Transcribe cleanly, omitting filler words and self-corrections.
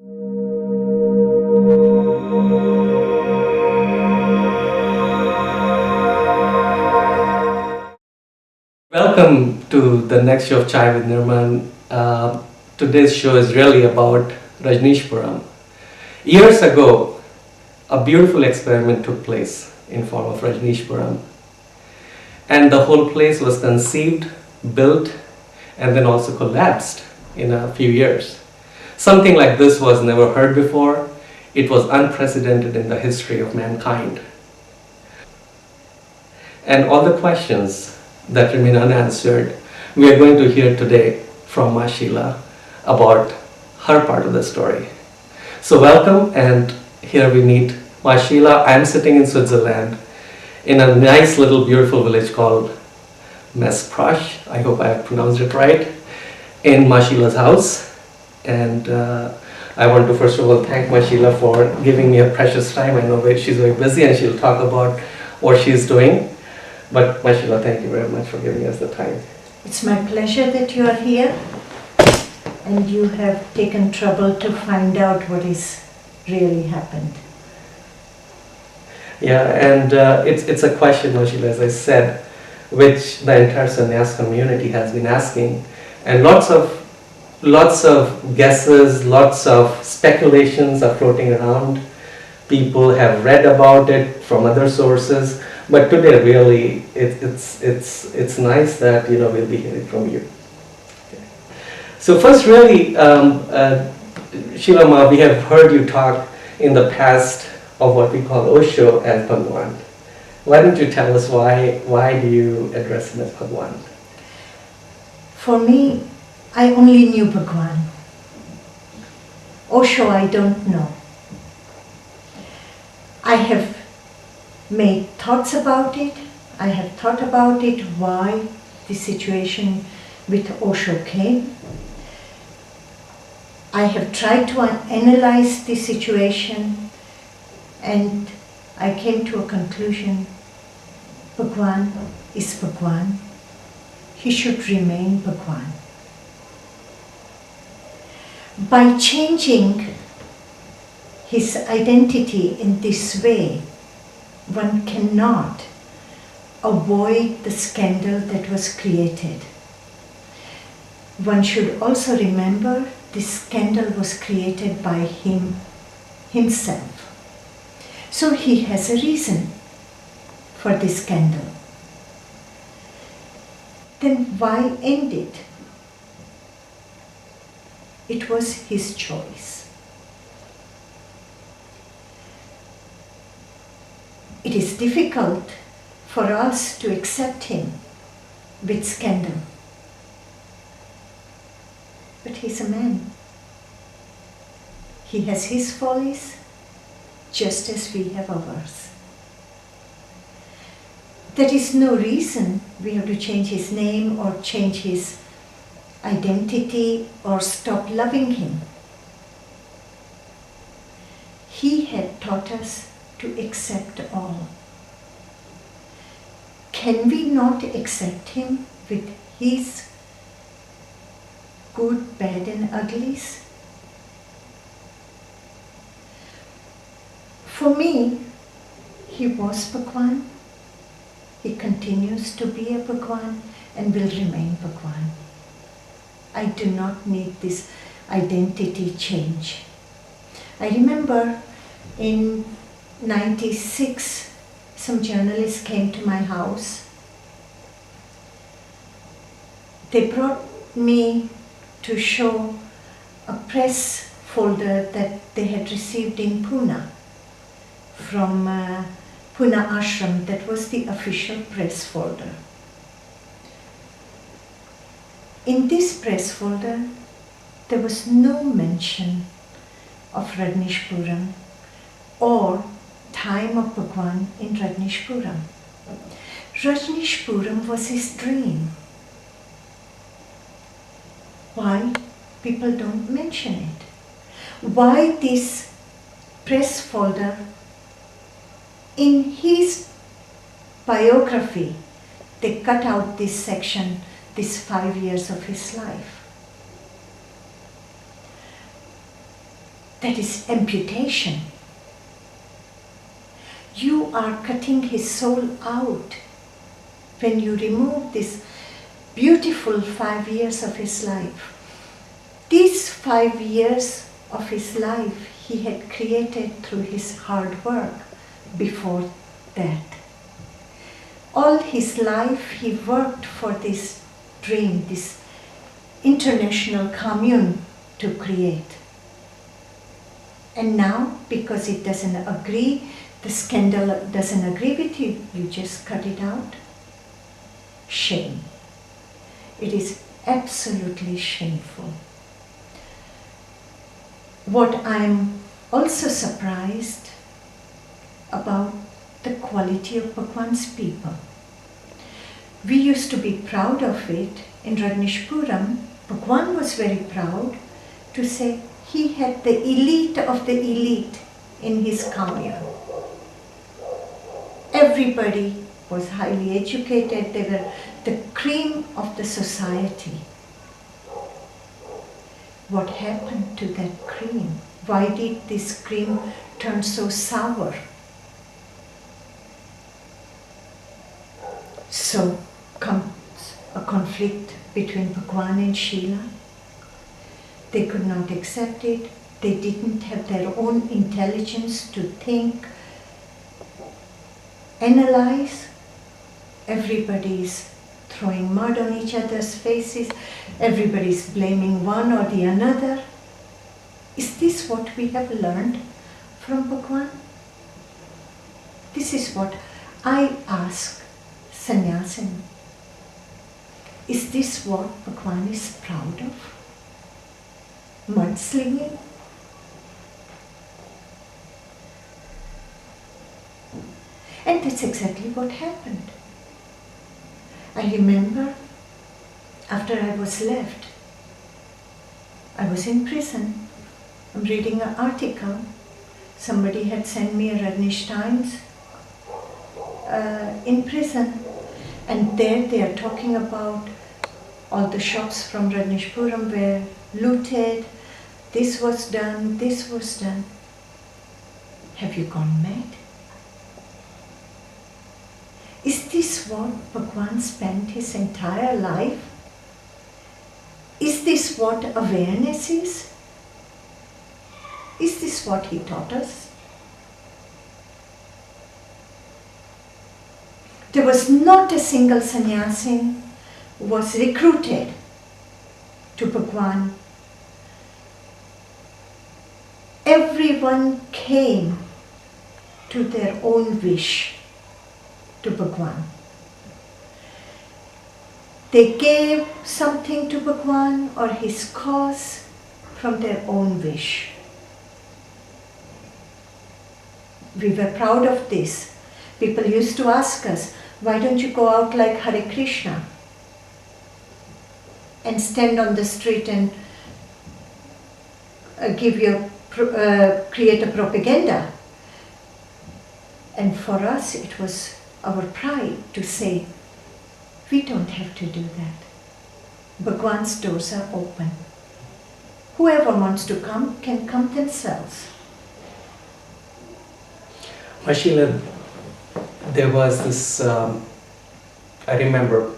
Welcome to the next show of Chai with Nirman. Today's show is really about Rajneeshpuram. Years ago, a beautiful experiment took place in form of Rajneeshpuram, and the whole place was conceived, built, and then also collapsed in a few years. Something like this was never heard before. It was unprecedented in the history of mankind. And all the questions that remain unanswered, we are going to hear today from Ma-Sheela about her part of the story. So welcome, and here we meet Ma-Sheela. I'm sitting in Switzerland in a nice little beautiful village called Mesprash. I hope I pronounced it right, in Ma-Sheela's house. And I want to first of all thank Ma-Sheela for giving me a precious time. I know that she's very busy and she'll talk about what she's doing. But Ma-Sheela, thank you very much for giving us the time. It's my pleasure that you are here and you have taken trouble to find out what is really happened. Yeah, and it's a question, Ma-Sheela, as I said, which the entire sannyas community has been asking, and lots of guesses, lots of speculations are floating around. People have read about it from other sources. But today, really, it's nice that we'll be hearing from you. Okay. So first, really, Sheela Ma, we have heard you talk in the past of what we call Osho as Bhagwan. Why don't you tell us why do you address him as Bhagwan? For me, I only knew Bhagwan. Osho, I don't know. I have made thoughts about it. I have thought about it, why the situation with Osho came. I have tried to analyze the situation, and I came to a conclusion. Bhagwan is Bhagwan. He should remain Bhagwan. By changing his identity in this way, one cannot avoid the scandal that was created. One should also remember this scandal was created by himself. So he has a reason for this scandal. Then why end it? It was his choice. It is difficult for us to accept him with scandal. But he's a man. He has his follies just as we have ours. There is no reason we have to change his name or change his identity or stop loving him. He had taught us to accept all. Can we not accept him with his good, bad and uglies? For me, he was Bhagwan. He continues to be a Bhagwan and will remain Bhagwan. I do not need this identity change. I remember in 96, some journalists came to my house. They brought me to show a press folder that they had received in Pune from Pune Ashram. That was the official press folder. In this press folder, there was no mention of Rajneeshpuram or time of Bhagwan in Rajneeshpuram. Rajneeshpuram was his dream. Why people don't mention it? Why this press folder in his biography, they cut out this section, these 5 years of his life. That is amputation. You are cutting his soul out when you remove this beautiful 5 years of his life. These 5 years of his life he had created through his hard work before that. All his life he worked for this dream, this international commune to create. And now, because it doesn't agree, the scandal doesn't agree with you, you just cut it out. Shame. It is absolutely shameful. What I'm also surprised about the quality of Bhagwan's people. We used to be proud of it in Rajneshpuram. Bhagwan was very proud to say he had the elite of the elite in his commune. Everybody was highly educated, they were the cream of the society. What happened to that cream? Why did this cream turn so sour? So comes a conflict between Bhagwan and Sheela. They could not accept it. They didn't have their own intelligence to think, analyze. Everybody's throwing mud on each other's faces. Everybody's blaming one or the another. Is this what we have learned from Bhagwan? This is what I ask Sannyasin. Is this what Bhagwan is proud of? Mudslinging? And that's exactly what happened. I remember after I was left, I was in prison. I'm reading an article. Somebody had sent me a Rajneesh Times in prison. And there they are talking about all the shops from Rajneshpuram were looted. This was done, this was done. Have you gone mad? Is this what Bhagwan spent his entire life? Is this what awareness is? Is this what he taught us? There was not a single sannyasin who was recruited to Bhagwan. Everyone came to their own wish to Bhagwan. They gave something to Bhagwan or his cause from their own wish. We were proud of this. People used to ask us, why don't you go out like Hare Krishna and stand on the street and create a propaganda? And for us it was our pride to say, we don't have to do that. Bhagwan's doors are open. Whoever wants to come can come themselves. Ma-Sheela, there was this, I remember